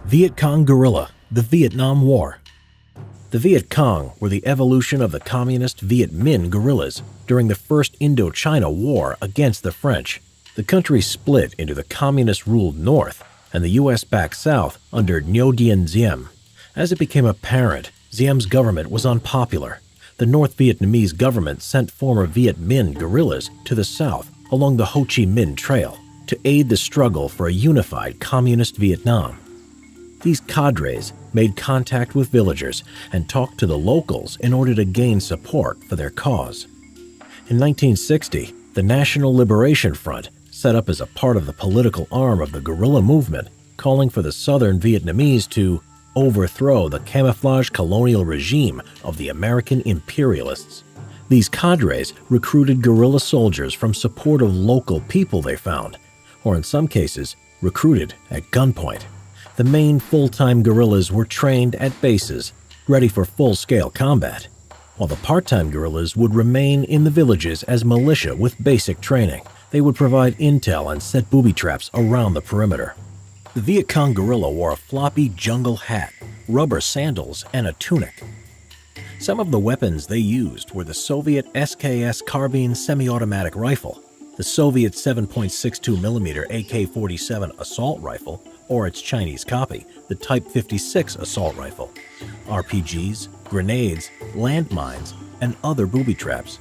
Vietcong Guerilla, the Vietnam War. The Viet Cong were the evolution of the communist Viet Minh guerrillas during the First Indochina War against the French. The country split into the communist-ruled North and the U.S.-backed South under Ngo Dinh Diem. As it became apparent, Diem's government was unpopular. The North Vietnamese government sent former Viet Minh guerrillas to the south along the Ho Chi Minh Trail to aid the struggle for a unified communist Vietnam. These cadres made contact with villagers and talked to the locals in order to gain support for their cause. In 1960, the National Liberation Front, set up as a part of the political arm of the guerrilla movement, calling for the southern Vietnamese to overthrow the camouflage colonial regime of the American imperialists. These cadres recruited guerrilla soldiers from support of local people they found, or in some cases, recruited at gunpoint. The main full-time guerrillas were trained at bases, ready for full-scale combat, while the part-time guerrillas would remain in the villages as militia with basic training. They would provide intel and set booby traps around the perimeter. The Vietcong guerrilla wore a floppy jungle hat, rubber sandals, and a tunic. Some of the weapons they used were the Soviet SKS carbine semi-automatic rifle, the Soviet 7.62mm AK-47 assault rifle, or its Chinese copy, the Type 56 assault rifle, RPGs, grenades, landmines, and other booby traps.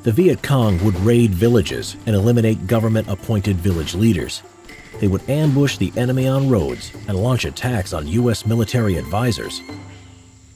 The Viet Cong would raid villages and eliminate government-appointed village leaders. They would ambush the enemy on roads and launch attacks on U.S. military advisors.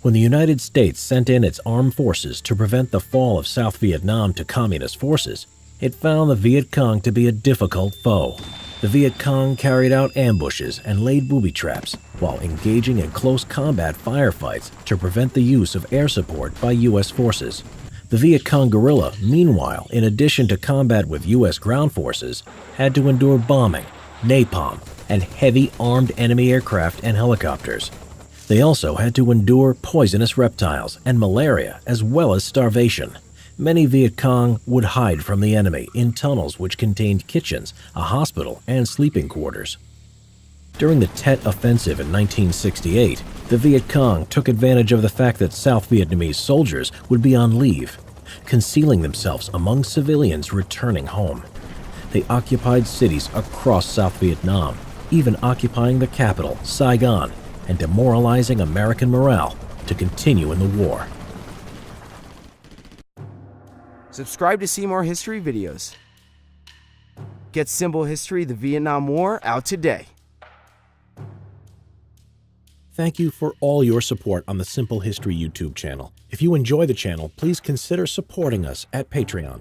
When the United States sent in its armed forces to prevent the fall of South Vietnam to communist forces, it found the Viet Cong to be a difficult foe. The Viet Cong carried out ambushes and laid booby traps while engaging in close combat firefights to prevent the use of air support by U.S. forces. The Viet Cong guerrilla, meanwhile, in addition to combat with U.S. ground forces, had to endure bombing, napalm, and heavy armed enemy aircraft and helicopters. They also had to endure poisonous reptiles and malaria as well as starvation. Many Viet Cong would hide from the enemy in tunnels which contained kitchens, a hospital, and sleeping quarters. During the Tet Offensive in 1968, the Viet Cong took advantage of the fact that South Vietnamese soldiers would be on leave, concealing themselves among civilians returning home. They occupied cities across South Vietnam, even occupying the capital, Saigon, and demoralizing American morale to continue in the war. Subscribe to see more history videos. Get Simple History: The Vietnam War out today. Thank you for all your support on the Simple History YouTube channel. If you enjoy the channel, please consider supporting us at Patreon.